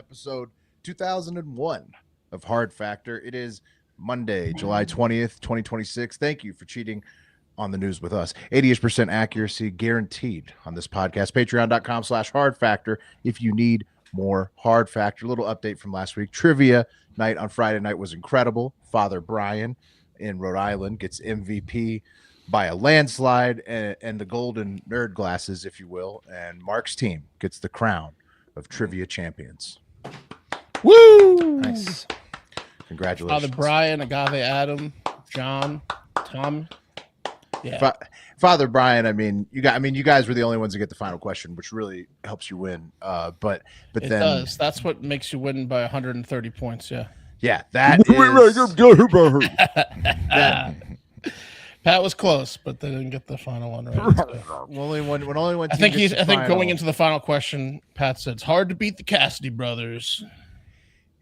episode 2001 of Hard Factor. It is Monday, July 20th, 2026. Thank you for cheating on the news with us. 88% accuracy guaranteed on this podcast. Patreon.com/Hard Factor if you need more Hard Factor. A little update from last week. Trivia night on Friday night was incredible. Father Brian in Rhode Island gets MVP by a landslide and the golden nerd glasses, if you will. And Mark's team gets the crown of trivia champions. Woo! Nice. Congratulations. Father Brian, Agave Adam, John, Tom. Yeah. Father Brian, you guys were the only ones to get the final question, which really helps you win. But it then does. That's what makes you win by 130 points. Yeah. Yeah, that is. Pat was close, but they didn't get the final one right. So. only one. I think going into the final question, Pat said it's hard to beat the Cassidy brothers.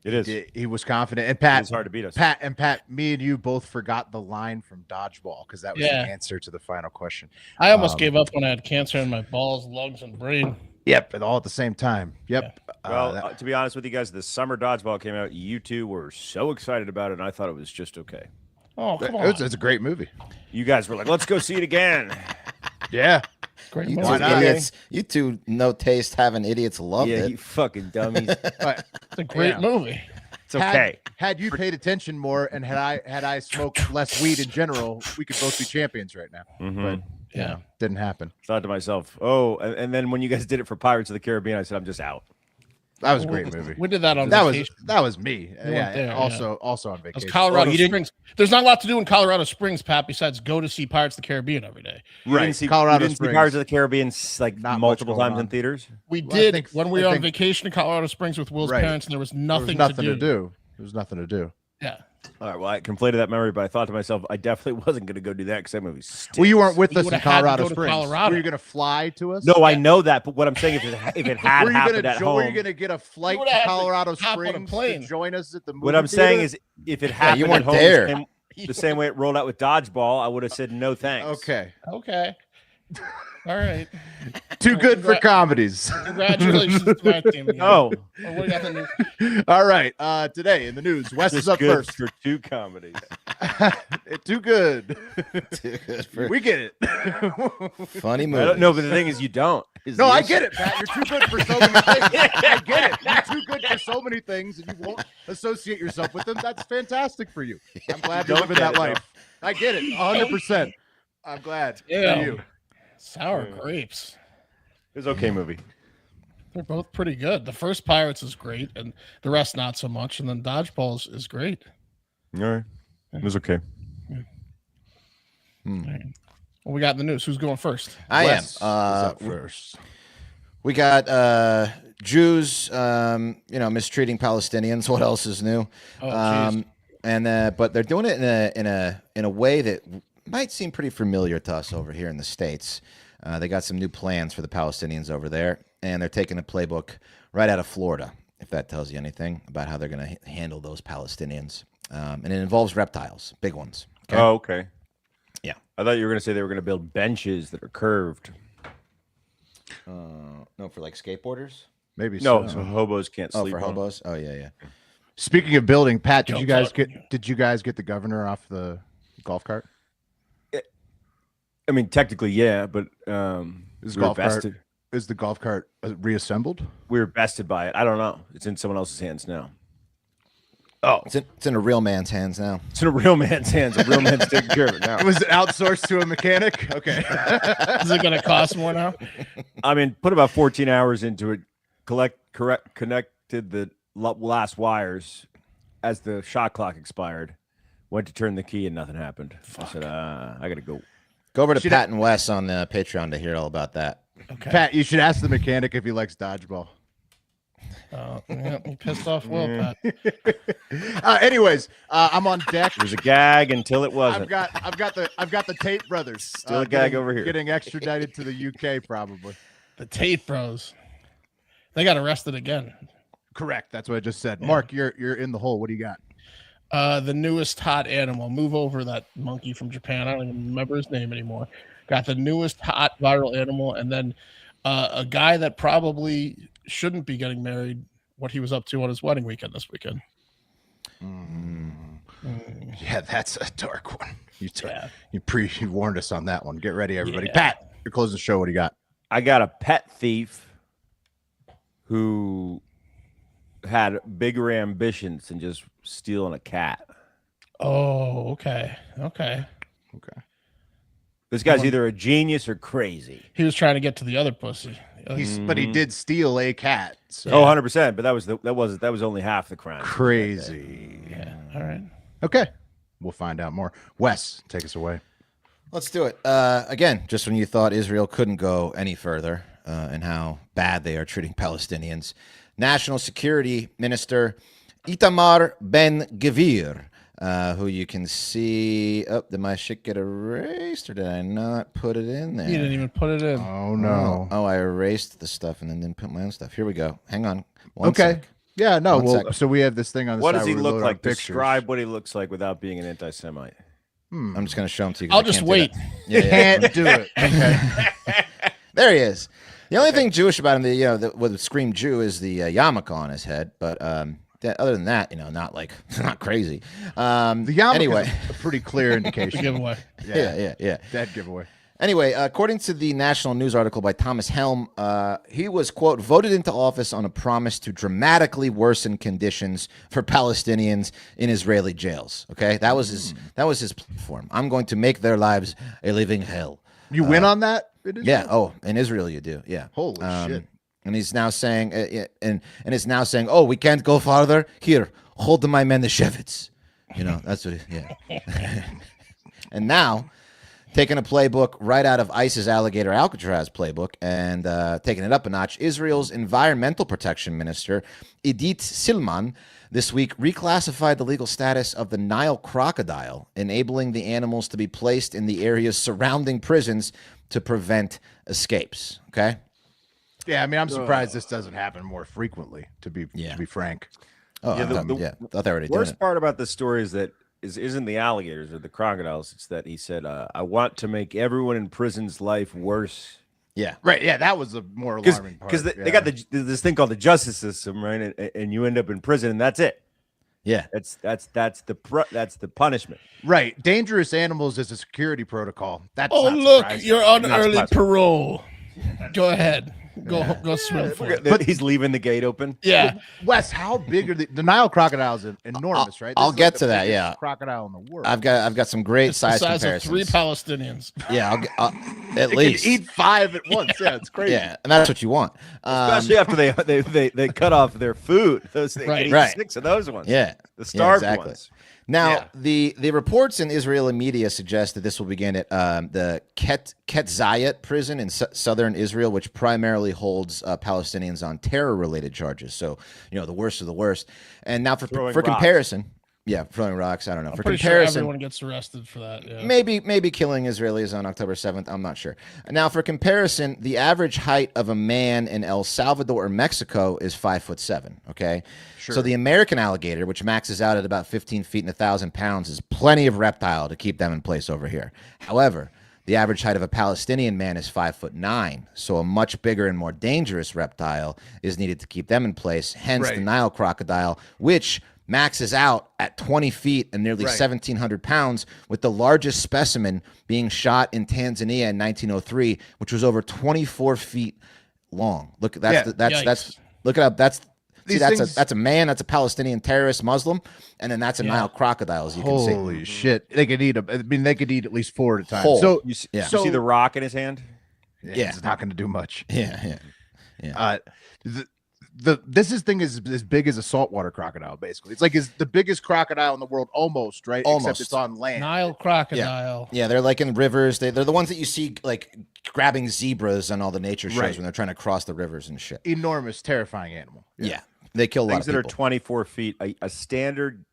It is. He was confident, and Pat, it's hard to beat us. Pat, me and you both forgot the line from Dodgeball because that was the answer to the final question. I almost gave up when I had cancer in my balls, lungs, and brain. Yep, and all at the same time. Yep. Yeah. Well, to be honest with you guys, the summer Dodgeball came out. You two were so excited about it, and I thought it was just okay. Oh, come on. It's a great movie. You guys were like, let's go see it again. Yeah. Great You movie. two idiots. You two no taste having idiots loved Yeah, it. you fucking dummies. It's a great movie. It's okay. Had you paid attention more and had I smoked less weed in general, we could both be champions right now. Mm-hmm. But Yeah. didn't happen. Thought to myself, and then when you guys did it for Pirates of the Caribbean, I said, I'm just out. That was a great movie. We did that on That vacation. was me. You weren't there, Also on It vacation. was Colorado you didn't- Springs. There's not a lot to do in Colorado Springs, Pat, besides go to see Pirates of the Caribbean every day. You Right. didn't see, Colorado you didn't see Springs. Pirates of the Caribbean like Not much multiple going times on. in theaters? We Well, I did think- when we I were on think- vacation in Colorado Springs with Will's Right. parents, and there was There nothing, was nothing to do. There was nothing to do. Yeah. All right, well, I conflated that memory, but I thought to myself, I definitely wasn't going to go do that because that movie stinks. Well, you weren't with You us in would've had to Colorado go to Springs. Colorado. Were you going to fly to us? No, I know that, but what I'm saying, if it had Were you happened gonna at home, Were you going to get a flight would've to had to Colorado hop on a Springs plane. to join us at the movie what I'm theater? saying is, if it happened you at weren't home there. the same way it rolled out with Dodgeball, I would have said no thanks. Okay. Okay. All right. Too good for comedies. Congratulations to my team. Again. Oh, Well, what do you got in the news? All right. Today in the news, Wes is just up good first. for two comedies. Too good. Too good for We get it. funny I movie. don't know, but the thing is, you don't. No, I get it, Pat. You're too good for so many things. I get it. You're too good for so many things, and you won't associate yourself with them. That's fantastic for you. I'm glad you're Don't living that get it, life. I get it, 100%. I'm glad Yeah. for you. Sour grapes. It was an okay movie. They're both pretty good. The first Pirates is great, and the rest not so much. And then Dodgeball is great. All right, it was okay. What we got in the news? Who's going first? I am. Wes is up first. We got Jews, mistreating Palestinians. What else is new? Oh, jeez. But they're doing it in a way that might seem pretty familiar to us over here in the States. They got some new plans for the Palestinians over there, and they're taking the playbook right out of Florida, if that tells you anything about how they're going to handle those Palestinians. And it involves reptiles, big ones. Okay? Oh, okay. Yeah. I thought you were going to say they were going to build benches that are curved. No, for like skateboarders? Maybe No, so. so hobos can't Oh, sleep. for on. hobos? Oh, yeah. Speaking of building, Pat, did Don't you guys talk. get the governor off the golf cart? I mean, technically, yeah, but Is we were golf cart vested. is the golf cart reassembled? We were bested by it. I don't know. It's in someone else's hands now. Oh, It's in a real man's hands now. It's in a real man's hands. A real man's taking care of it now. was it outsourced to a mechanic? Okay. Is it going to cost more now? I mean, put about 14 hours into it. Connected the last wires as the shot clock expired. Went to turn the key and nothing happened. I said, I got to go. Go over to Should Pat and Wes on Patreon to hear all about that. Okay. Pat, you should ask the mechanic if he likes dodgeball. Yeah, you pissed off Will, Pat. Anyways, I'm on deck. It was a gag until it wasn't. I've got the Tate brothers. Still a gag over here. Getting extradited to the UK, probably. The Tate Bros. They got arrested again. Correct. That's what I just said. Mark, you're in the hole. What do you got? The newest hot animal. Move over that monkey from Japan. I don't even remember his name anymore. Got the newest hot viral animal, and then a guy that probably shouldn't be getting married what he was up to on his wedding weekend this weekend. Yeah, that's a dark one. You warned us on that one. Get ready, everybody. Yeah. Pat, you're closing the show. What do you got? I got a pet thief who had bigger ambitions than just stealing a cat. Oh, okay. This guy's either a genius or crazy. He was trying to get to the other pussy. But he did steal a cat. So. Oh, 100%. But that was only half the crime. Crazy. Yeah. All right. Okay. We'll find out more. Wes, take us away. Let's do it. Again, just when you thought Israel couldn't go any further and how bad they are treating Palestinians, National Security Minister Itamar Ben-Gvir, who you can see. Oh, did my shit get erased or did I not put it in there? You didn't even put it in. Oh, no. Oh, I erased the stuff and then didn't put my own stuff. Here we go. Hang on. One Okay. sec. Yeah, no. One Well, sec. so we have this thing on the What side does he where we look load our like? pictures. Describe what he looks like without being an anti-Semite. I'm just going to show him to you. 'cause I'll I just can't do wait. that. Yeah. Can't do it. Okay. There he is. The only thing Jewish about him, that would scream Jew, is the yarmulke on his head. But other than that, not crazy. The yarmulke anyway, is a pretty clear indication. Giveaway. yeah. Dead giveaway. Anyway, according to the national news article by Thomas Helm, he was, quote, voted into office on a promise to dramatically worsen conditions for Palestinians in Israeli jails. Okay, that was his platform. I'm going to make their lives a living hell. You win on that? Yeah. Oh, in Israel you do. Yeah. Holy shit. And he's now saying, and is now saying, oh, we can't go farther. Here, hold my Menashevitz. That's what. Yeah. And now, taking a playbook right out of ICE's Alligator Alcatraz playbook and taking it up a notch, Israel's Environmental Protection Minister, Idit Silman, this week reclassified the legal status of the Nile crocodile, enabling the animals to be placed in the areas surrounding prisons to prevent escapes. Okay? Yeah, I mean, I'm surprised this doesn't happen more frequently, to be frank. Oh, Yeah, I thought they were already doing Worst it. part about this story is that isn't the alligators or the crocodiles. It's that he said, I want to make everyone in prison's life worse. Yeah. Right, yeah, that was the more alarming part. Because they got this thing called the justice system, right? And you end up in prison, and that's it. Yeah. That's the punishment. Right. Dangerous animals is a security protocol. That's Oh, not look, surprising. you're on Not early surprising. parole. Go ahead. Go swim for it. But he's leaving the gate open. Yeah. Wes, how big are the Nile crocodiles? Enormous, right? I'll This is get the to that, biggest yeah. crocodile in the world. I've got some great It's the size size of comparisons. 3 Palestinians. Yeah, at They least. can eat 5 at once. Yeah, it's crazy. Yeah, and that's what you want. Especially after they cut off their food. Those things, Right. Right. 6 of those ones. Yeah, The starved exactly. ones. Now, the reports in Israeli media suggest that this will begin at the Ketzayat prison in southern Israel, which primarily holds Palestinians on terror-related charges. So, the worst of the worst. And now, for Throwing comparison, throwing rocks. I don't know. I'm For pretty sure comparison, everyone gets arrested for that. Yeah. maybe killing Israelis on October 7th. I'm not sure. Now, for comparison, the average height of a man in El Salvador or Mexico is 5'7". Okay, so the American alligator, which maxes out at about 15 feet and 1,000 pounds, is plenty of reptile to keep them in place over here. However, the average height of a Palestinian man is 5'9", so a much bigger and more dangerous reptile is needed to keep them in place. Hence, the Nile crocodile, which maxes out at 20 feet and nearly 1,700 pounds, with the largest specimen being shot in Tanzania in 1903, which was over 24 feet long. Look, that's look it up. That's a man. That's a Palestinian terrorist Muslim, and then that's a Nile crocodile, as you can see. Holy shit! They could eat they could eat at least 4 at a time. Whole. So You see, Yeah. you see the rock in his hand? Yeah. it's not going to do much. Yeah. This thing is as big as a saltwater crocodile. Basically, it's like is the biggest crocodile in the world, almost right. Almost. Except it's on land. Nile crocodile. Yeah, they're like in rivers. They're the ones that you see like grabbing zebras on all the nature shows when they're trying to cross the rivers and shit. Enormous, terrifying animal. Yeah. They kill a lot Things of that are people. 24 feet. A standard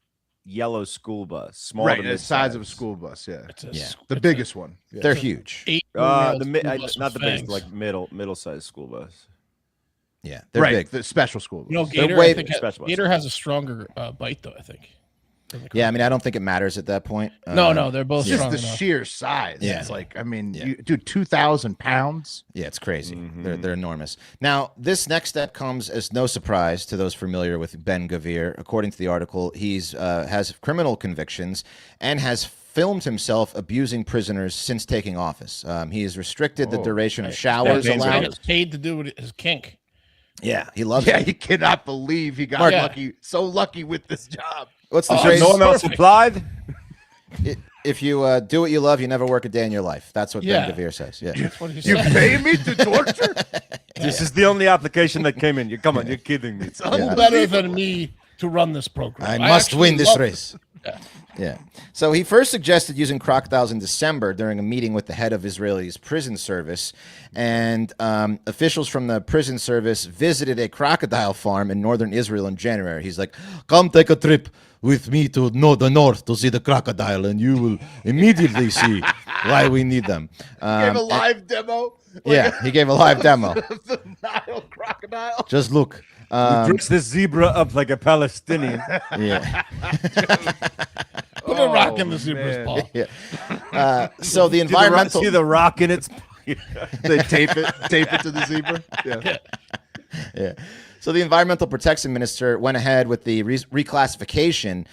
yellow school bus, small Right, to the mid-size. size of a school bus. Yeah, Yeah. the biggest one. Yeah. They're huge. 8 not the bus biggest, with like middle-sized school bus. Yeah, they're right, big. the special school bus. Gator, way I think special. Gator has a stronger bite, though, I think. Yeah, I mean, I don't think it matters at that point. No, they're both Just strong the enough. sheer size. Yeah. It's like, I mean, Yeah. you do 2,000 pounds. Yeah, it's crazy. They're enormous. Now, this next step comes as no surprise to those familiar with Ben Gvir. According to the article, he's has criminal convictions and has filmed himself abusing prisoners since taking office. He has restricted the duration of showers That means He allowed. gets paid to do his kink. Yeah, he loves Yeah, it. you cannot believe he got Mark- lucky, so lucky with this job. What's the So phrase? no one else perfect. applied. If you do what you love, you never work a day in your life. That's what Yeah. Ben Gvir says. Yeah. That's what he You said. pay me to torture? This is the only application that came in. Come on, you're kidding me. Who better than me to run this program? I must actually win this love- race. Yeah. Yeah. So he first suggested using crocodiles in December during a meeting with the head of Israel's prison service. And officials from the prison service visited a crocodile farm in northern Israel in January. He's like, come take a trip with me to the north to see the crocodile, and you will immediately see why we need them. Gave a live demo. Yeah, he gave a live demo. Of the Nile crocodile. Just look. Dress this zebra up like a Palestinian. Yeah. Put a rock in the zebra's paw. Yeah. So the See environmental. see the rock in its. They tape it to the zebra. Yeah. Yeah. So the environmental protection minister went ahead with the reclassification,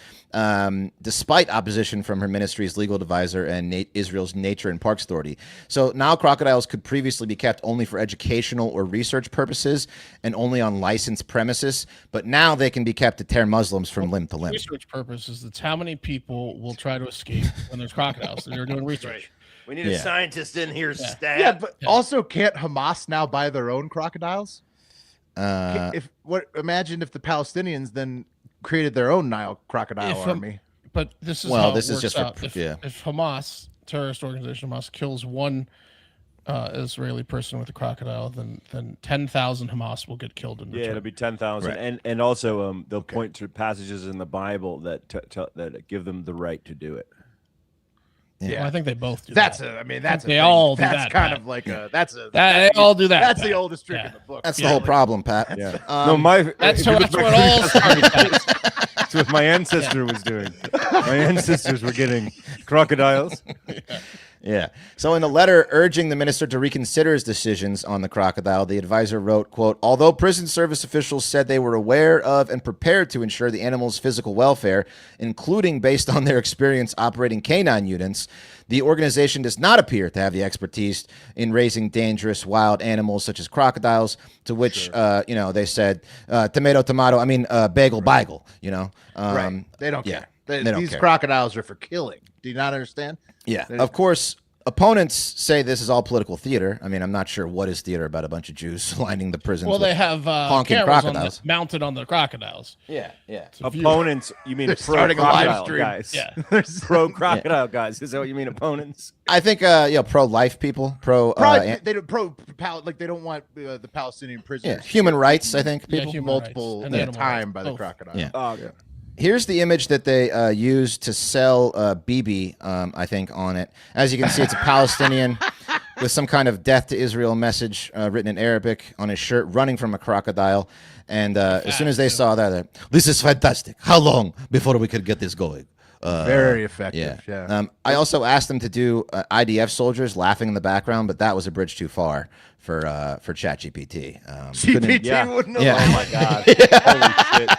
despite opposition from her ministry's legal advisor and Israel's Nature and Parks Authority. So now crocodiles could previously be kept only for educational or research purposes and only on licensed premises, but now they can be kept to tear Muslims from limb to limb. Research purposes. It's how many people will try to escape when there's crocodiles. They're doing research. We need Yeah. a scientist in here, stat. Yeah, but also can't Hamas now buy their own crocodiles? Imagine if the Palestinians then created their own Nile crocodile If, army. But this is Well, how this it is works just for- out. If, yeah. if Hamas, terrorist organization Hamas, kills one Israeli person with a crocodile, then 10,000 Hamas will get killed in Yeah, return. it'll be 10,000, Right. and also they'll point to passages in the Bible that that give them the right to do it. Well, I think they both do. That's that. that's a They thing. all do that's that, kind Pat. of like a that's a They all do that. That's the Pat. oldest trick Yeah. in the book. That's the whole problem, Pat. Yeah. Um, no, my That's if how you that's look what back- all started. Pat. That's what my ancestor was doing. My ancestors were getting crocodiles. Yeah. So in a letter urging the minister to reconsider his decisions on the crocodile, the advisor wrote, quote, although prison service officials said they were aware of and prepared to ensure the animal's physical welfare, including based on their experience operating canine units, the organization does not appear to have the expertise in raising dangerous wild animals such as crocodiles, to which, they said, bagel, bagel, Right. They don't yeah, care. they don't These care. crocodiles are for killing. Do you not understand? Yeah, of course, opponents say this is all political theater. I mean, I'm not sure what is theater about a bunch of Jews lining the prisons. Well, with they have honking cameras crocodiles. mounted on the crocodiles. Yeah, yeah. To view. Opponents, you mean They're pro starting a live crocodile stream. guys? Yeah. Pro crocodile guys. Is that what you mean, opponents? I think, pro-life people, Probably they don't they don't want the Palestinian prisoners human rights. I think Yeah, people. human multiple rights and at a animal time rights, by the both. crocodile. Yeah. Oh, yeah. Here's the image that they used to sell BB, I think, on it. As you can see, it's a Palestinian with some kind of death to Israel message written in Arabic on his shirt, running from a crocodile. And as soon as they saw that, this is fantastic. How long before we could get this going? Very effective. Yeah. I also asked them to do IDF soldiers laughing in the background, but that was a bridge too far for ChatGPT. couldn't- GPT Yeah. wouldn't have. Yeah. Oh my God. Holy shit.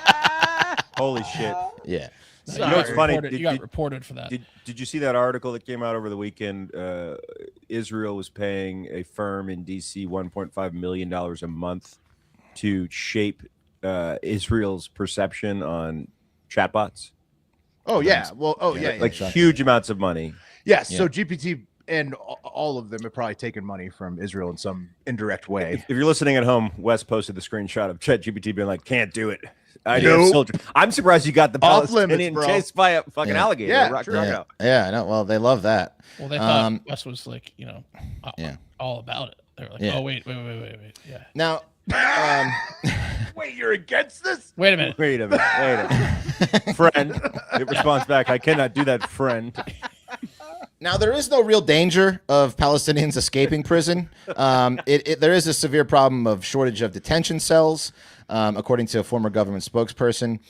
Holy shit. Yeah. No, You know what's funny? You got reported for that. Did you see that article that came out over the weekend? Israel was paying a firm in DC $1.5 million a month to shape Israel's perception on chatbots. Oh yeah. Well. Oh yeah. Like yeah. huge amounts of money. Yes. Yeah. So GPT and all of them have probably taken money from Israel in some indirect way. If you're listening at home, Wes posted the screenshot of ChatGPT being like, "Can't do it." IDF Nope. soldier. I'm surprised you got the Off Palestinian limits, bro. chased by a fucking Yeah. alligator. Yeah, rock true. crocodile. Yeah, I know. Well, they love that. Well, they thought Um, Wes was like, Yeah. all about it. They were like, Yeah. oh, wait. Yeah. Now, Wait, you're against this? Wait a minute. Wait a minute. Friend. It responds back, I cannot do that, friend. Now, there is no real danger of Palestinians escaping prison. There is a severe problem of shortage of detention cells, according to a former government spokesperson.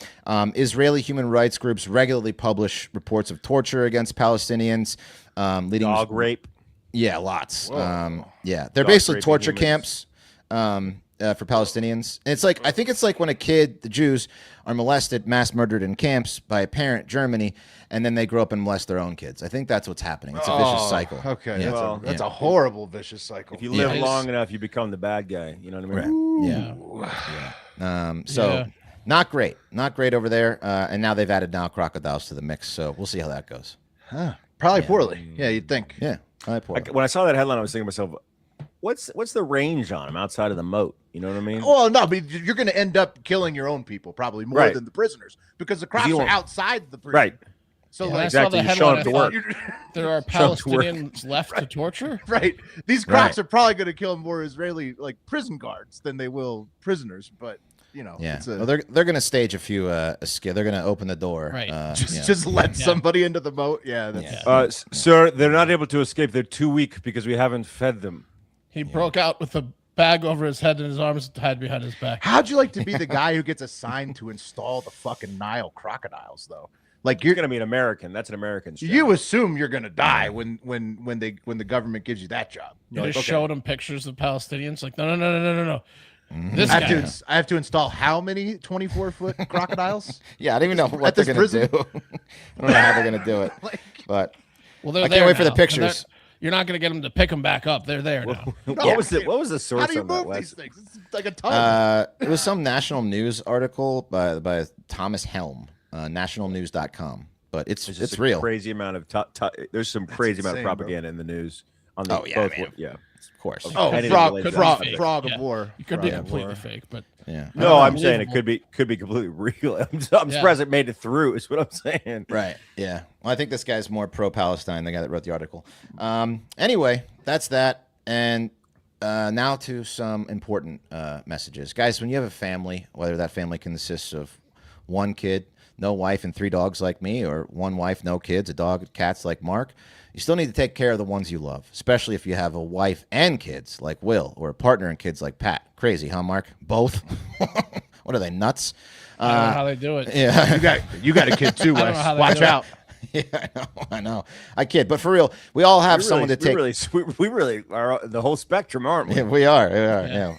Israeli human rights groups regularly publish reports of torture against Palestinians, leading Dog rape. Yeah, lots. Whoa. Yeah, they're Dog basically raping torture humans. camps for Palestinians. And it's like, I think it's like when the Jews are molested, mass murdered in camps by a parent, Germany, and then they grow up and molest their own kids. I think that's what's happening. It's a vicious cycle. Okay, Yeah. that's a horrible vicious cycle. If you live Yeah. long enough, you become the bad guy. You know what I mean? Right. So not great over there. And now they've added crocodiles to the mix. So we'll see how that goes. Probably poorly. Yeah, you'd think. Yeah. When I saw that headline, I was thinking to myself, what's the range on them outside of the moat? You know what I mean? Well, no, but you're going to end up killing your own people probably more Right. than the prisoners because the crocs You are won't- outside the prison. Right. So When I like saw Exactly. the You show headline, up I to thought, work. there are Show up to work. Palestinians left to torture. right, these crocs Right. are probably going to kill more Israeli like prison guards than they will prisoners. But Yeah. it's a, Well, they're going to stage a few escape. They're going to open the door. Right. just let somebody into the moat. Yeah, that's, Sir, they're not able to escape. They're too weak because we haven't fed them. He broke out with a bag over his head and his arms tied behind his back. How'd you like to be the guy who gets assigned to install the fucking Nile crocodiles though? Like You're you're going to be an American. That's an American's job. you assume you're gonna die when the government gives you that job. They You're like, just okay. showed him pictures of Palestinians. Like, no. This I guy. have to install how many 24-foot crocodiles? Yeah. I don't even know what this they're going to prison? do. I don't know how they're going to do it. Like, But Well, they're I can't there wait for the now, and pictures. you're not going to get them to pick them back up. They're there now. What was the how source do you on that? move these Wes? things? It's like a ton. It was some national news article by Thomas Helm, nationalnews.com. But it's There's just a real. crazy amount of there's some crazy amount of insane, bro. propaganda in the news on the Oh, yeah, man. yeah. Of course. Oh, Kennedy frog, related frog, to that. frog Yeah. of war. It could be Frog of completely war. fake, but Yeah. No, I'm saying it Unbelievable. could be completely real. I'm surprised it made it through. Is what I'm saying. Right. Yeah. Well, I think this guy's more pro-Palestine, the guy that wrote the article. Anyway, that's that. And now to some important messages. Guys, when you have a family, whether that family consists of one kid, no wife, and 3 dogs like me, or one wife, no kids, a dog, cats like Mark, you still need to take care of the ones you love, especially if you have a wife and kids like Will, or a partner and kids like Pat. Crazy, huh, Mark? Both? What are they, nuts? I don't know how they do it. Yeah. You got a kid too, I don't Wes. know how they Watch do it. out. Yeah, I know. I kid, but for real, we all have someone to take. We really are the whole spectrum, aren't we? Yeah, we are. Yeah.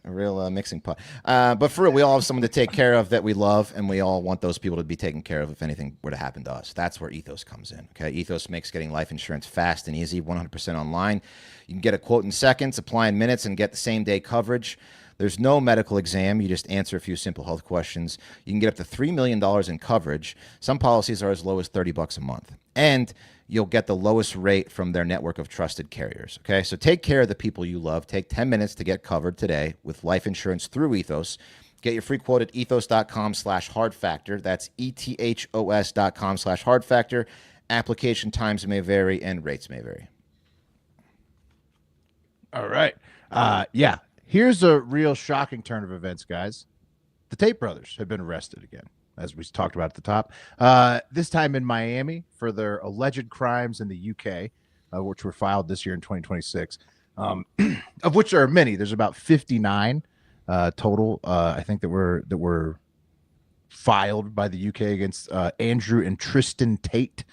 Real mixing pot. But for real, we all have someone to take care of that we love, and we all want those people to be taken care of if anything were to happen to us. That's where Ethos comes in. Okay, Ethos makes getting life insurance fast and easy, 100% online. You can get a quote in seconds, apply in minutes, and get the same day coverage. There's no medical exam. You just answer a few simple health questions. You can get up to $3 million in coverage. Some policies are as low as $30 a month. And you'll get the lowest rate from their network of trusted carriers. Okay, so take care of the people you love. Take 10 minutes to get covered today with life insurance through Ethos. Get your free quote at ethos.com/hard factor. That's ethos.com/hard factor. Application times may vary and rates may vary. All right. Yeah. Here's a real shocking turn of events, guys. The Tate brothers have been arrested again, as we talked about at the top. This time in Miami for their alleged crimes in the UK, which were filed this year in 2026, of which there are many. There's about 59 total, I think, that were filed by the UK against Andrew and Tristan Tate,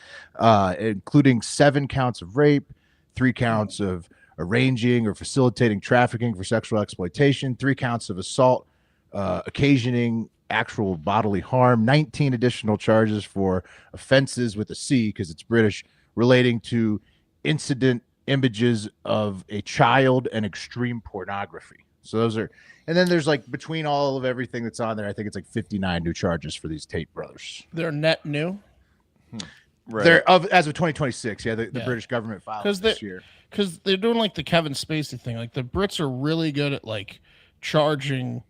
including 7 counts of rape, 3 counts of arranging or facilitating trafficking for sexual exploitation, 3 counts of assault, occasioning actual bodily harm, 19 additional charges for offenses with a C because it's British, relating to incident images of a child and extreme pornography. So those are, and then there's like between all of everything that's on there, I think it's like 59 new charges for these Tate brothers. They're net new. Right. They're as of 2026. Yeah, the British government filed this year. Because they're doing like the Kevin Spacey thing. Like the Brits are really good at like charging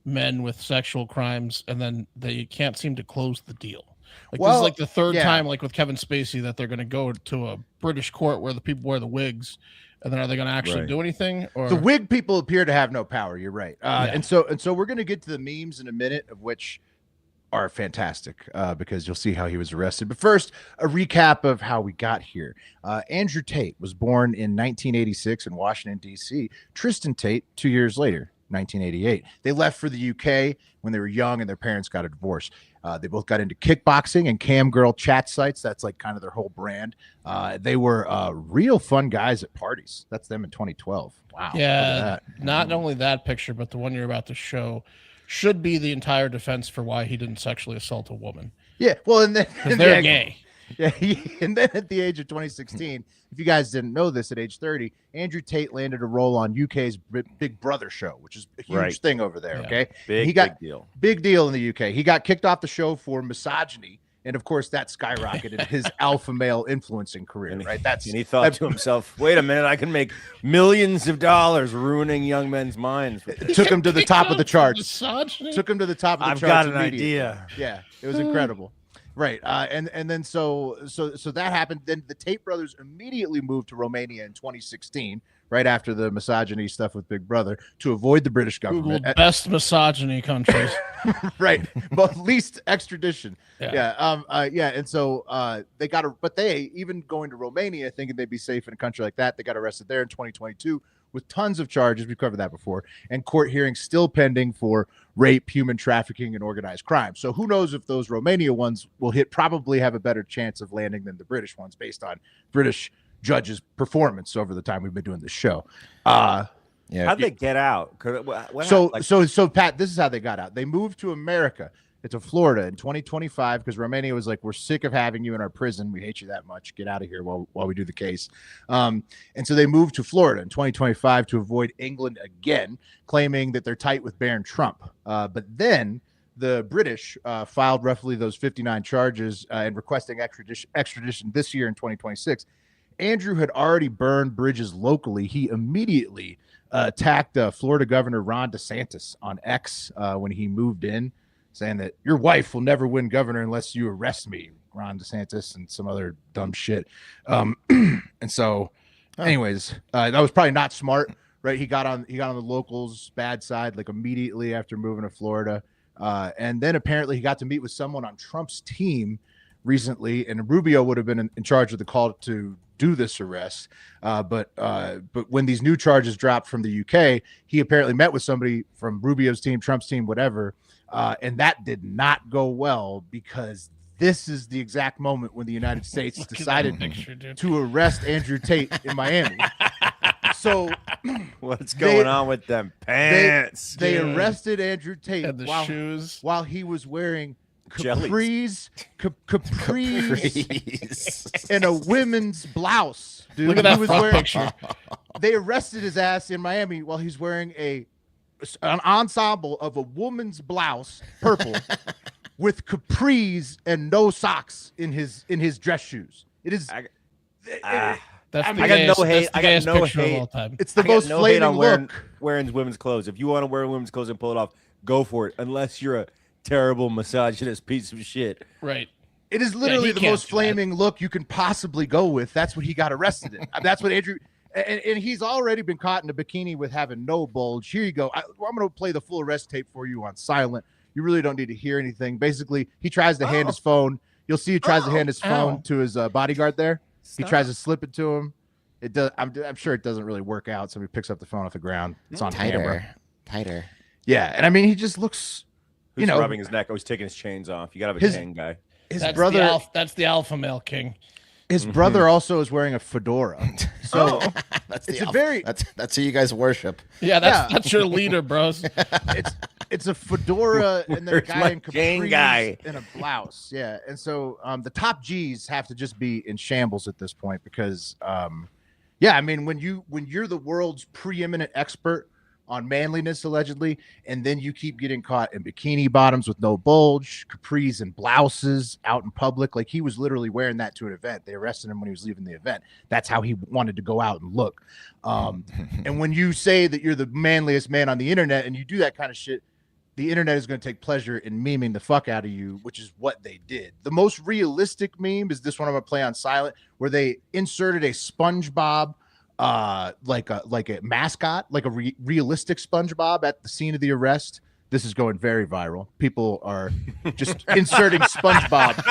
men with sexual crimes, and then they can't seem to close the deal. Like this is like the third time, like with Kevin Spacey, that they're going to go to a British court where the people wear the wigs, and then are they going to actually do anything? Or the wig people appear to have no power. You're right. And so we're going to get to the memes in a minute, of which are fantastic because you'll see how he was arrested. But first, a recap of how we got here. Andrew Tate was born in 1986 in Washington, D.C. Tristan Tate 2 years later, 1988. They left for the UK when they were young and their parents got a divorce. They both got into kickboxing and cam girl chat sites. That's like kind of their whole brand. They were real fun guys at parties. That's them in 2012. Wow. Yeah. Not only that picture, but the one you're about to show should be the entire defense for why he didn't sexually assault a woman. Yeah. Well, and then they're gay. Yeah, and then at the age of 2016, if you guys didn't know this, at age 30, Andrew Tate landed a role on UK's Big Brother show, which is a huge thing over there. Yeah. Okay, big deal. Big deal in the UK. He got kicked off the show for misogyny, and of course, that skyrocketed his alpha male influencing career. And he thought to himself, "Wait a minute, I can make millions of dollars ruining young men's minds." It took him to the top of the charts. Misogyny? Took him to the top of the charts. I've got an idea. Yeah, it was incredible. Right. And then so that happened. Then the Tate brothers immediately moved to Romania in 2016, right after the misogyny stuff with Big Brother, to avoid the British government. Google best misogyny countries. Right. But least extradition. Yeah. And so they but they, even going to Romania thinking they'd be safe in a country like that, they got arrested there in 2022 with tons of charges. We've covered that before, and court hearings still pending for rape, human trafficking, and organized crime. So who knows if those Romania ones will probably have a better chance of landing than the British ones based on British judges' performance over the time we've been doing this show. How'd they get out? So Pat, this is how they got out. They moved to America. To Florida in 2025 because Romania was like, we're sick of having you in our prison. We hate you that much. Get out of here while we do the case. And so they moved to Florida in 2025 to avoid England again, claiming that they're tight with Baron Trump. But then the British filed roughly those 59 charges and requesting extradition this year in 2026. Andrew had already burned bridges locally. He immediately attacked Florida Governor Ron DeSantis on X when he moved in, saying that your wife will never win governor unless you arrest me, Ron DeSantis, and some other dumb shit. And so, anyways, that was probably not smart, right? He got on the locals' bad side like immediately after moving to Florida, and then apparently he got to meet with someone on Trump's team recently, and Rubio would have been in charge of the call to do this arrest. But when these new charges dropped from the UK, he apparently met with somebody from Rubio's team, Trump's team, whatever. And that did not go well because this is the exact moment when the United States decided to arrest Andrew Tate in Miami. So what's going on with them pants? They arrested Andrew Tate and shoes while he was wearing capris and a women's blouse. Dude, look at that front picture. They arrested his ass in Miami while he's wearing an ensemble of a woman's blouse, purple, with capris and no socks in his dress shoes. It is. I got no hate. I got no hate. It's the most flaming look. Wearing women's clothes. If you want to wear women's clothes and pull it off, go for it. Unless you're a terrible misogynist piece of shit. Right. It is literally the most flaming look you can possibly go with. That's what he got arrested in. That's what Andrew. And he's already been caught in a bikini with having no bulge. Here you go. I'm going to play the full arrest tape for you on silent. You really don't need to hear anything. Basically, he tries to hand his phone. You'll see he tries to hand his phone to his bodyguard there. Stop. He tries to slip it to him. It does. I'm sure it doesn't really work out. Somebody picks up the phone off the ground. It's on camera. Tighter. Yeah, and I mean, he just looks. Who's rubbing his neck? Oh, he's taking his chains off. You got to have a chain guy. That's brother. That's the alpha male king. His brother also is wearing a fedora. So that's who you guys worship. Yeah, that's your leader, bros. It's a fedora and then a guy in capris and a blouse. Yeah. And so the top G's have to just be in shambles at this point because I mean when you're the world's preeminent expert on manliness allegedly, and then you keep getting caught in bikini bottoms with no bulge, capris and blouses out in public. Like he was literally wearing that to an event. They arrested him when he was leaving the event. That's how he wanted to go out and look. And when you say that you're the manliest man on the internet and you do that kind of shit, the internet is going to take pleasure in memeing the fuck out of you, which is what they did. The most realistic meme is this one I'm going to play on silent, where they inserted a SpongeBob like a mascot, like a realistic SpongeBob at the scene of the arrest this is going very viral. People are just inserting SpongeBob.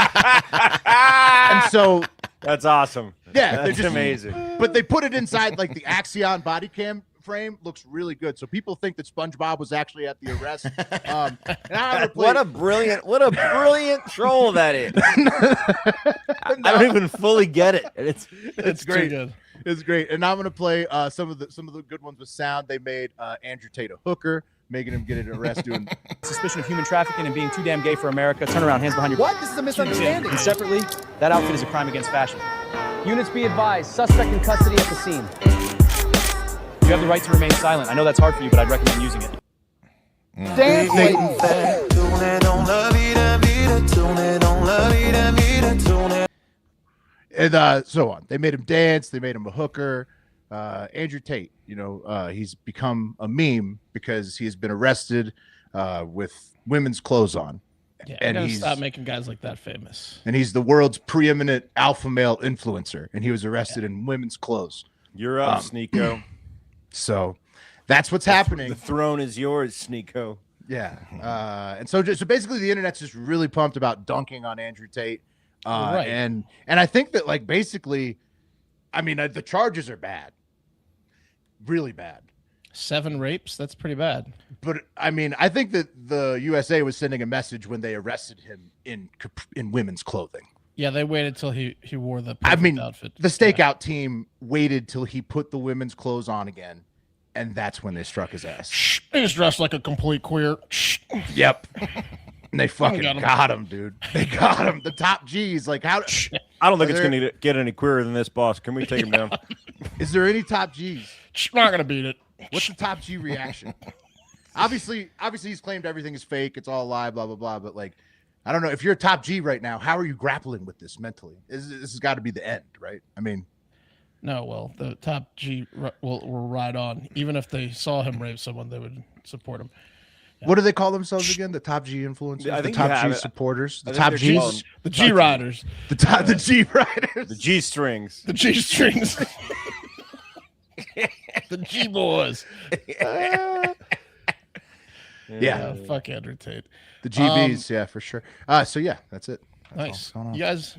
And so That's awesome. yeah, they're That's just amazing. But they put it inside like the Axion body cam frame. Looks really good. So people think that SpongeBob was actually at the arrest. And I What a brilliant troll that is. I don't even fully get it. It's great. Too good. It's great. And I'm gonna play some of the good ones with sound. They made Andrew Tate a hooker, making him get an arrest doing suspicion of human trafficking and being too damn gay for America. Turn around, hands behind your back. What? This is a misunderstanding. And separately, that outfit is a crime against fashion. Units be advised, suspect in custody at the scene. You have the right to remain silent. I know that's hard for you, but I'd recommend using it. Dance and so on. They made him dance. They made him a hooker. Andrew Tate, he's become a meme because he has been arrested with women's clothes on. Yeah, and gotta stop making guys like that famous. And he's the world's preeminent alpha male influencer, and he was arrested in women's clothes. You're up, Sneeko. So that's what's happening. The throne is yours, Sneeko. Yeah. And so basically the internet's just really pumped about dunking on Andrew Tate. Right. And I think that like basically, I mean, the charges are bad. Really bad. 7 rapes, that's pretty bad. But I mean, I think that the USA was sending a message when they arrested him in women's clothing. Yeah, they waited till he wore the outfit. The stakeout team waited till he put the women's clothes on again, and that's when they struck his ass. Shh, he's dressed like a complete queer. Shh. Yep. And they fucking got him, dude. They got him. The top G's. Like, how? I don't think it's going to get any queerer than this, boss. Can we take him down? Is there any top G's? Not going to beat it. What's the top G reaction? Obviously, he's claimed everything is fake. It's all a lie, blah, blah, blah. But, like, I don't know. If you're a top G right now, how are you grappling with this mentally? This has got to be the end, right? I mean. No, well, the top G will ride on. Even if they saw him rape someone, they would support him. Yeah. What do they call themselves again? The top G influencers? I think the top G supporters? The top G's? The G riders. The G riders. The G strings. The G strings. The G boys. Yeah. Fuck Andrew Tate. The GBs, yeah, for sure. So yeah, that's it. Nice. You guys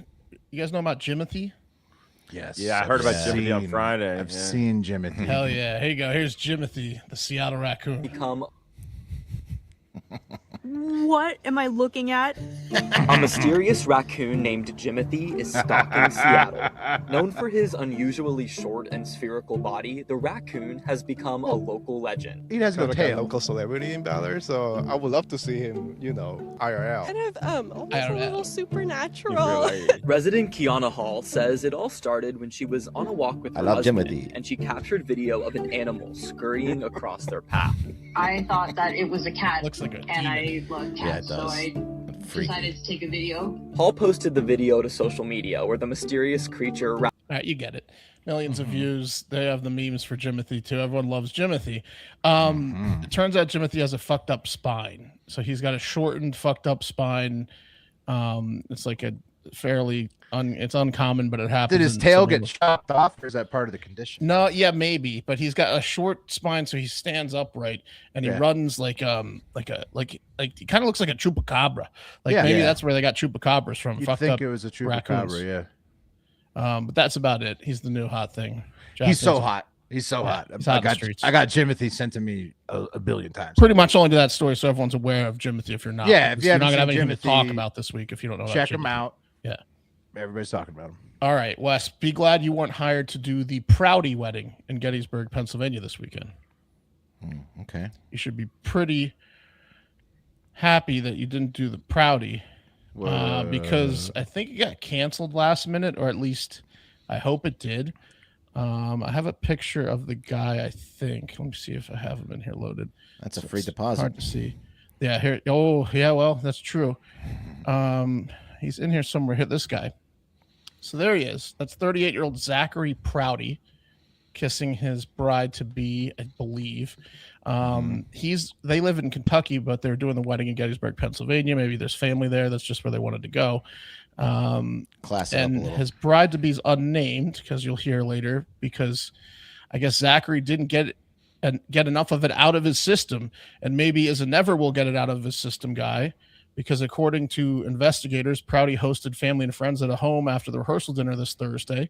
know about Jimothy? Yes. Yeah, I heard about Jimothy on Friday. I've seen Jimothy. Hell yeah. Here you go. Here's Jimothy, the Seattle raccoon. What am I looking at? A mysterious raccoon named Jimothy is stalking Seattle. Known for his unusually short and spherical body, the raccoon has become a local legend. He has no like a tail. local celebrity in Ballard, so I would love to see him, IRL. Kind of almost a little supernatural. Really? Resident Kiana Hall says it all started when she was on a walk with her husband, Jimothy. and she captured video of an animal scurrying across their path. I thought that it was a cat. Looks like a and I love cats, Yeah, it does. so I decided to take a video. Hall posted the video to social media where the mysterious creature All right, you get it. Millions of views. They have the memes for Jimothy too. Everyone loves Jimothy. It turns out Jimothy has a fucked up spine. So he's got a shortened, fucked up spine. It's like a fairly it's uncommon, but it happens. Did his tail get chopped off, or is that part of the condition? No, yeah, maybe. But he's got a short spine, so he stands upright and he runs like he kind of looks like a chupacabra. Like maybe that's where they got chupacabras from. You'd Fucked think up it was a raccoons. chupacabra, yeah. But that's about it. He's the new hot thing. He's so hot. He's so hot. He's hot in the streets. I got Jimothy sent to me a billion times. Pretty much only to that story, so everyone's aware of Jimothy. If you're not, Yeah, if you you're not haven't gonna have seen anything to talk Jimothy, about this week if you don't know. Check about him out. Yeah, everybody's talking about him. All right, Wes. Be glad you weren't hired to do the Prouty wedding in Gettysburg, Pennsylvania this weekend. Okay. You should be pretty happy that you didn't do the Prouty, because I think it got canceled last minute, or at least I hope it did. I have a picture of the guy. I think. Let me see if I have him in here loaded. That's a free deposit. Hard to see. Yeah, here. Oh, yeah. Well, that's true. He's in here somewhere. Hit this guy. So there he is. That's 38-year-old Zachary Prouty kissing his bride to be, I believe. They live in Kentucky, but they're doing the wedding in Gettysburg, Pennsylvania. Maybe there's family there. That's just where they wanted to go. Class it up a and little. his bride to be is unnamed, because you'll hear later, because I guess Zachary didn't get and get enough of it out of his system. And maybe is a never will get it out of his system guy, because according to investigators, Prouty hosted family and friends at a home after the rehearsal dinner this Thursday.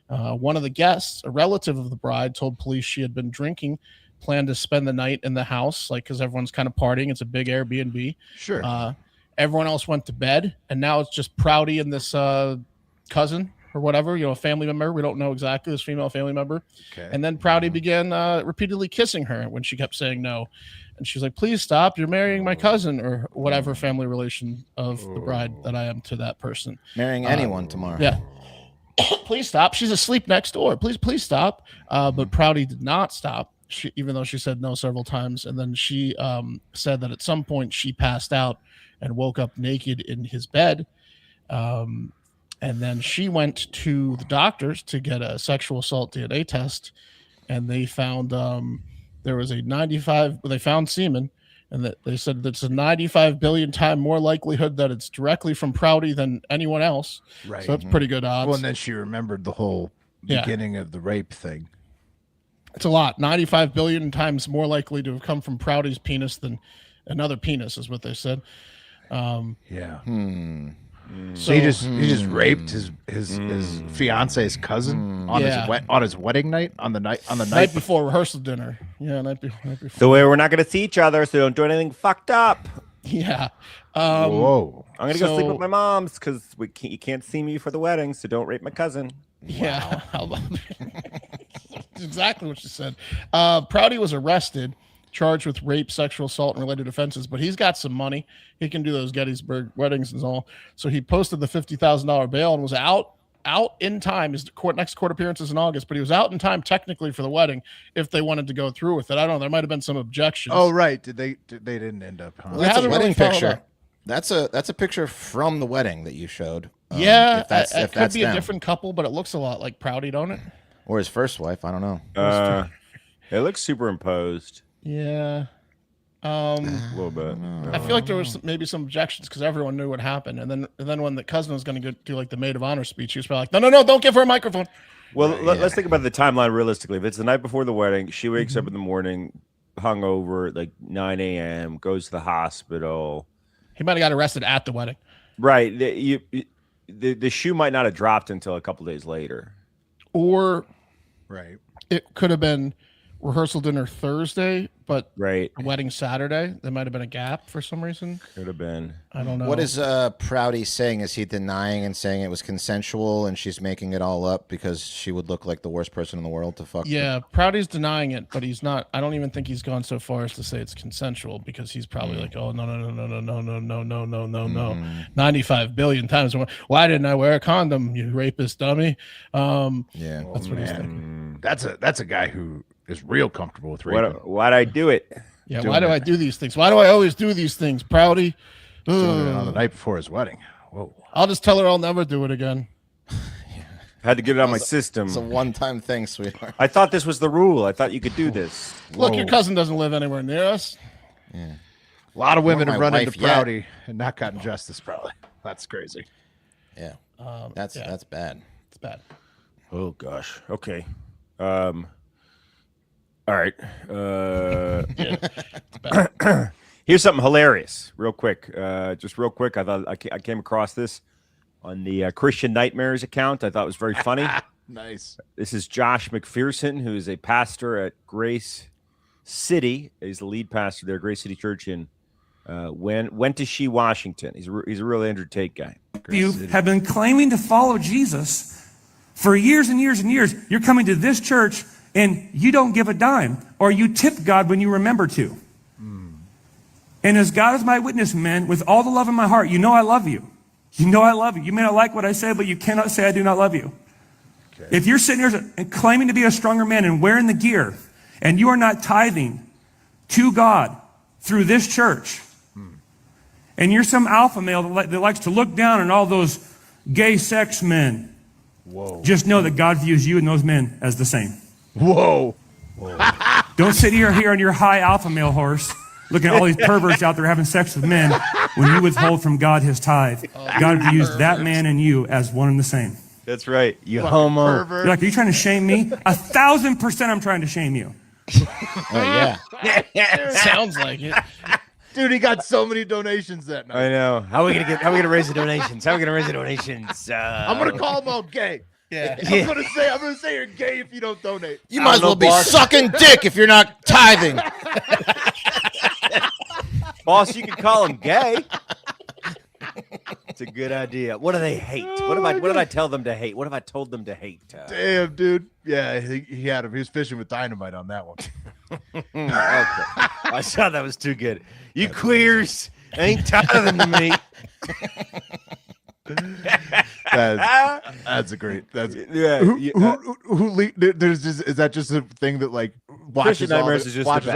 One of the guests, a relative of the bride, told police she had been drinking, planned to spend the night in the house, like, because everyone's kind of partying. It's a big Airbnb. Sure. Everyone else went to bed, and now it's just Prouty and this cousin or whatever, a family member. We don't know exactly, this female family member. Okay. And then Prouty began repeatedly kissing her when she kept saying no. And she's like, please stop. You're marrying my cousin, or whatever family relation of the bride that I am to that person. Marrying anyone tomorrow. Yeah. Please stop. She's asleep next door. Please stop. But Prouty did not stop, even though she said no several times. And then she said that at some point she passed out and woke up naked in his bed. And then she went to the doctors to get a sexual assault DNA test, and they found there was they found semen, and that they said that's a 95 billion time more likelihood that it's directly from Prouty than anyone else. Right. So that's pretty good odds. Well, and then she remembered the whole beginning of the rape thing. It's a lot. 95 billion times more likely to have come from Prouty's penis than another penis, is what they said. Yeah. So he just raped his fiance's cousin on his wedding night, on the night before rehearsal dinner. Yeah, night before. So we're not going to see each other, so don't do anything fucked up. Yeah. Whoa. I'm going to go sleep with my mom's because you can't see me for the wedding, so don't rape my cousin. Yeah. Wow. That's exactly what she said. Prouty was arrested, charged with rape, sexual assault, and related offenses, but he's got some money. He can do those Gettysburg weddings and all. So he posted the $50,000 bail and was out in time. His next court appearance is in August, but he was out in time technically for the wedding if they wanted to go through with it. I don't know. There might have been some objections. Oh, right. They didn't end up. Huh? Well, that's a wedding picture. That's a picture from the wedding that you showed. Yeah, it could be a different couple, but it looks a lot like Prouty, don't it? Or his first wife. I don't know. It looks superimposed. Yeah. A little bit. I feel like there was maybe some objections because everyone knew what happened, and then when the cousin was going to do like the maid of honor speech, he was probably like, no, don't give her a microphone. Well, let's think about the timeline realistically. If it's the night before the wedding, she wakes up in the morning, hungover, like 9 a.m., goes to the hospital. He might have got arrested at the wedding. Right. The shoe might not have dropped until a couple days later. Or right, it could have been rehearsal dinner Thursday, but right, wedding Saturday. There might have been a gap for some reason. Could have been. I don't know. What is Prouty saying? Is he denying and saying it was consensual and she's making it all up because she would look like the worst person in the world to fuck? Yeah, Prouty's denying it, but he's not. I don't even think he's gone so far as to say it's consensual because he's probably like, oh, no. 95 billion times. Why didn't I wear a condom, you rapist dummy? Yeah, that's what he's thinking. That's a guy who is real comfortable with raping. Why'd I do it? Yeah, why do I do these things? Why do I always do these things, Prouty? Doing it on the night before his wedding. Whoa. I'll just tell her I'll never do it again. Had to get it on my system. It's a one-time thing, sweetheart. I thought this was the rule. I thought you could do this. Look, your cousin doesn't live anywhere near us. Yeah. A lot of women have run into wife yet. Prouty and not gotten justice, probably. That's crazy. Yeah. That's bad. It's bad. Oh gosh. Okay. All right. Here's something hilarious, real quick. Just real quick. I thought I came across this on the Christian Nightmares account. I thought it was very funny. Nice. This is Josh McPherson, who is a pastor at Grace City. He's the lead pastor there, Grace City Church in Wenatchee, Washington. He's a real Andrew Tate guy. You have been claiming to follow Jesus for years and years and years. You're coming to this church and you don't give a dime, or you tip God when you remember to. And as God is my witness, man, with all the love in my heart, you know I love you. You know I love you. You may not like what I say, but you cannot say I do not love you. Okay. If you're sitting here and claiming to be a stronger man and wearing the gear, and you are not tithing to God through this church, and you're some alpha male that likes to look down on all those gay sex men, just know that God views you and those men as the same. Whoa. Don't sit here on your high alpha male horse looking at all these perverts out there having sex with men when you withhold from God his tithe. God views that man and you as one and the same. That's right. You homo. You're like, are you trying to shame me? 1,000% I'm trying to shame you. yeah. Sounds like it. Dude, he got so many donations that night. I know. How are we gonna raise the donations? I'm gonna call them all gay. Yeah. I'm gonna say you're gay if you don't donate. You might as well be sucking dick if you're not tithing. Boss, you can call him gay. It's a good idea. What do they hate? What did I tell them to hate? What have I told them to hate? Damn, dude. Yeah, he had him. He was fishing with dynamite on that one. Okay. I thought that was too good. You queers ain't tithing to me. That's a great. That's yeah. Is that just a thing that like watches all Nightmares is just watches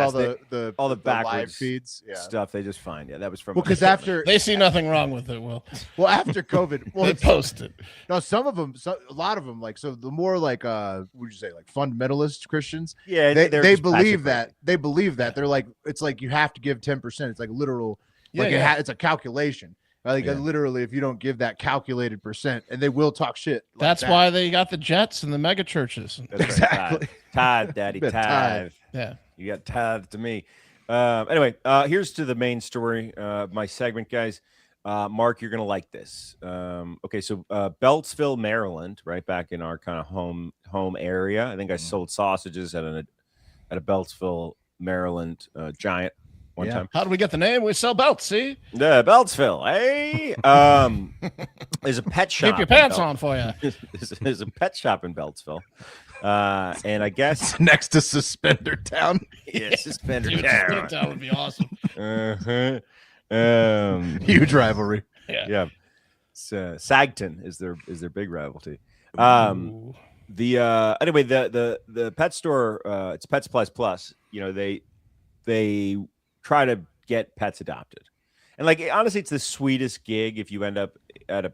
the all the backwards live feeds stuff they just find. Yeah, that was from. Well, because after they see nothing wrong with it. Well, after COVID, they post it. No, some of them, a lot of them, like the more like what would you say, like fundamentalist Christians? Yeah, they believe that they're like it's like you have to give 10%. It's like literal, like it's a calculation. Like literally, if you don't give that calculated percent, and they will talk shit. Like That's why they got the jets and the mega churches. That's exactly. Right. Tithe, daddy, tithe. Yeah, you got tithe to me. Anyway, here's to the main story. My segment, guys. Mark, you're gonna like this. Okay, so Beltsville, Maryland, right back in our kind of home area. I think I sold sausages at a Beltsville, Maryland Giant. One time. How do we get the name? We sell belts. See, yeah, Beltsville. Hey, there's a pet shop. Keep your pants on for you. There's a pet shop in Beltsville, and I guess next to Suspender Town. Yeah, Suspender Dude, Town. Suspender Town would be awesome. Huge rivalry. Yeah. Sagton is their big rivalry. Anyway, the pet store, it's Pet Supplies Plus. You know, they try to get pets adopted, and like honestly, it's the sweetest gig if you end up at a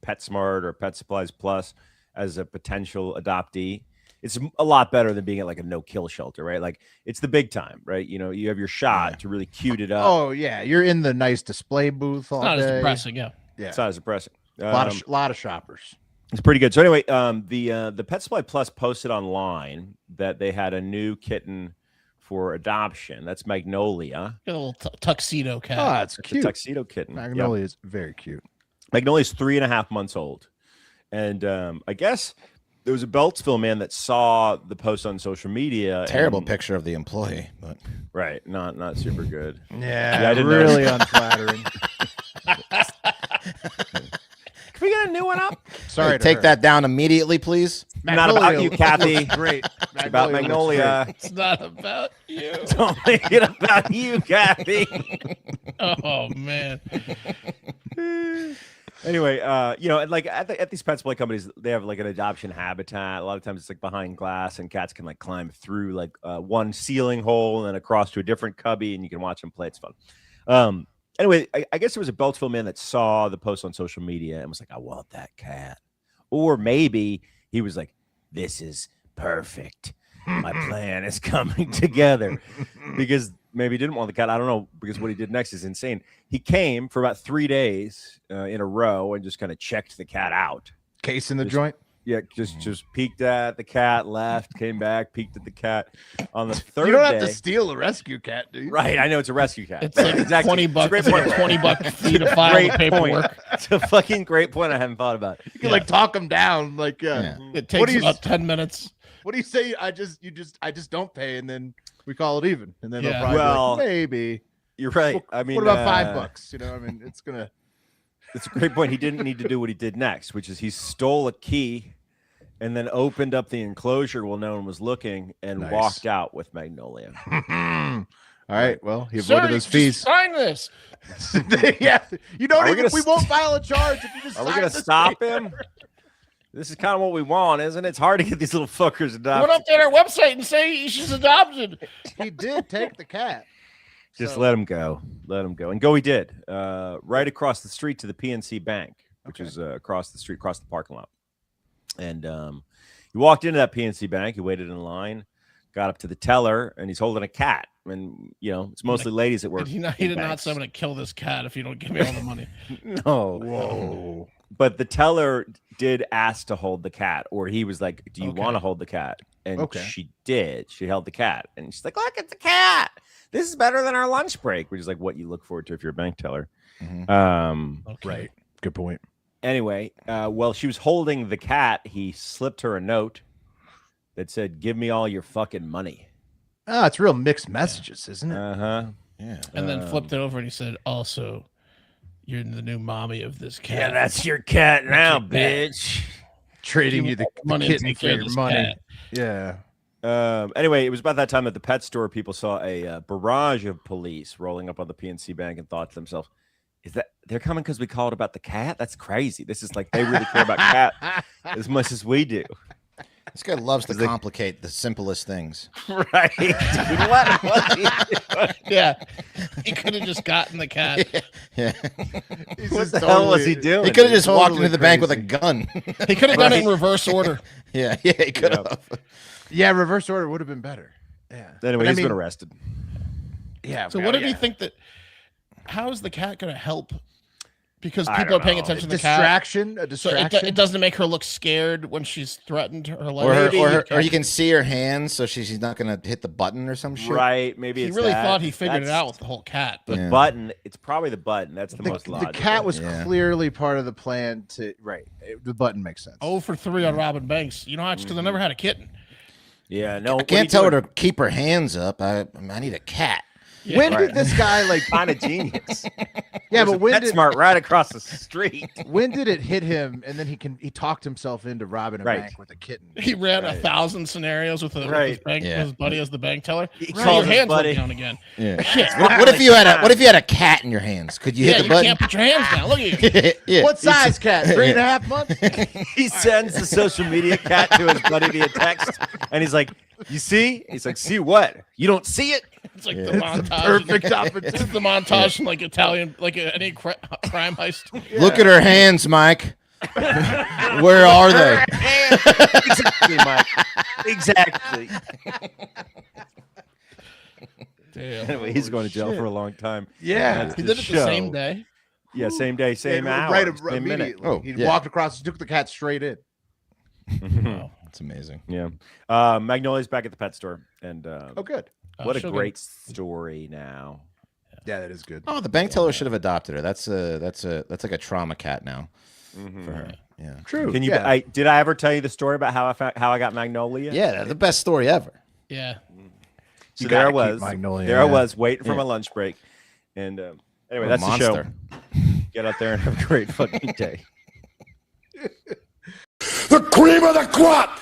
PetSmart or Pet Supplies Plus as a potential adoptee. It's a lot better than being at like a no-kill shelter, right? Like it's the big time, right? You know, you have your shot to really cute it up. Oh yeah, you're in the nice display booth all Not day. as depressing, yeah. It's not as depressing. A lot of shoppers. It's pretty good. So anyway, the Pet Supply Plus posted online that they had a new kitten for adoption. That's Magnolia. Got a little tuxedo cat. Oh, it's It's cute. a tuxedo kitten. Magnolia is very cute. Magnolia is 3.5 months old, and I guess there was a Beltsville man that saw the post on social media. Terrible picture of the employee, but right, not super good. Yeah, I didn't really notice. unflattering. Can we get a new one up? Sorry, take that down immediately, please. Not about you, Kathy. looks great. It's about Magnolia. It's not about you. Don't make it about you, Kathy. Oh man. Anyway, you know, like at these pet supply companies, they have like an adoption habitat. A lot of times it's like behind glass, and cats can like climb through like one ceiling hole and then across to a different cubby, and you can watch them play. It's fun. Anyway, I guess there was a Beltsville man that saw the post on social media and was like, I want that cat. Or maybe he was like, this is perfect. My plan is coming together. Because maybe he didn't want the cat. I don't know, because what he did next is insane. He came for about 3 days in a row and just kind of checked the cat out. Case in the joint? Yeah, just peeked at the cat, left, came back, peeked at the cat. On the third day, You don't have to steal a rescue cat, do you? Right, I know it's a rescue cat. It's like exactly. $20. It's a great point. $20 fee to file the paperwork. It's a fucking great point. I haven't thought about. You can like talk them down, like It takes about 10 minutes. What do you say? I just don't pay, and then we call it even, and then they'll Yeah. probably be Well, like, maybe You're right. Well, I mean, what about $5? You know, I mean, it's gonna. It's a great point. He didn't need to do what he did next, which is he stole a key and then opened up the enclosure while no one was looking and Nice. walked out with Magnolia. All right. Well, he Sir, avoided you those just fees. sign this. Yeah, you don't Are we even. gonna We won't file a charge if you just. Are we sign going to this stop paper. him? This is kind of what we want, isn't it? It's hard to get these little fuckers Went adopted. up there on our website and say she's adopted. He did take the cat. Just So- let him go. Let him go. And go he did. Right across the street to the PNC Bank, which is across the street, across the parking lot. And he walked into that PNC Bank. He waited in line, got up to the teller, and he's holding a cat. And, you know, it's mostly ladies that work. He in did not banks. say I'm going to kill this cat if you don't give me all the money. No. Whoa. But the teller did ask to hold the cat, or he was like, "Do you want to hold the cat?" And she did. She held the cat, and she's like, "Look, it's a cat. This is better than our lunch break," which is like what you look forward to if you're a bank teller. Right. Good point. Anyway, while she was holding the cat, he slipped her a note that said, "Give me all your fucking money." Ah, it's real mixed messages, isn't it? Yeah. And then flipped it over and he said, "Also, you're the new mommy of this cat." Yeah, that's your cat now, your cat. bitch. Trading Give you me the money to kitten take for care of your this money. cat. Yeah. Anyway, it was about that time at the pet store, people saw a barrage of police rolling up on the PNC Bank and thought to themselves, "Is that they're coming because we called about the cat? That's crazy. This is like they really care about cat as much as we do." This guy loves to complicate the simplest things. Right. Dude, what? Yeah. He could have just gotten the cat. Yeah. What the hell was he doing? He could have just walked Totally into the bank with a crazy. gun. He could have done it in reverse order. Yeah, he could have. Yeah, reverse order would have been better. Yeah. Anyway, But he's been arrested. Yeah. So what did he think that? How is the cat going to help? Because I people are don't paying know. attention to the Distraction? A cat. So distraction? it doesn't make her look scared when she's threatened her life. Or you can see her hands, so she's not going to hit the button or some shit. Right. Maybe He it's really that. thought he figured it That's- out with the whole cat. The button. It's probably the button. That's the most The logical. cat was clearly part of the plan to the button makes sense. 0 for 3 on Robin Banks. You know how it's because I never had a kitten. Yeah, no. I can't tell her to keep her hands up. I need a cat. Yeah. When did this guy like kind of genius? Yeah, There's but a when did PetSmart right across the street? when did it hit him? And then he talked himself into robbing a Right. bank with a kitten. He ran 1,000 scenarios with, with his, bank, with his buddy as the bank teller. He So called your his hands buddy. went down again. Yeah. Shit. What if you had a cat in your hands? Could you Yeah, hit the you button? can't put your hands down. Look at you. Yeah. What size cat? 3.5 months? He sends the social media cat to his buddy via text, and he's like, "You see?" He's like, "See what? You don't see it?" It's like Yeah. the It's montage. the perfect It's opportunity. the montage in like Italian, like any crime heist. Look at her hands, Mike. Where are they? Exactly, Mike. Exactly. Damn. Anyway, he's going to jail for a long time. Yeah. That's He the did it the same show. day. Yeah, same day, same Yeah, hour, right same minute. immediately. Oh, he yeah. walked across, took the cat straight in. That's amazing. Yeah. Magnolia's back at the pet store, and Oh, good. what a she'll great story now. Yeah, that is good. Oh, the bank teller should have adopted her. That's like a trauma cat now for her. Yeah. True. Can you? Yeah. Did I ever tell you the story about how I got Magnolia? Yeah, the best story ever. Yeah. So You there I gotta keep was. Magnolia, There I yeah. was waiting for Yeah. my lunch break, and anyway, What a that's the show. monster. Get out there and have a great fucking day. The cream of the crop!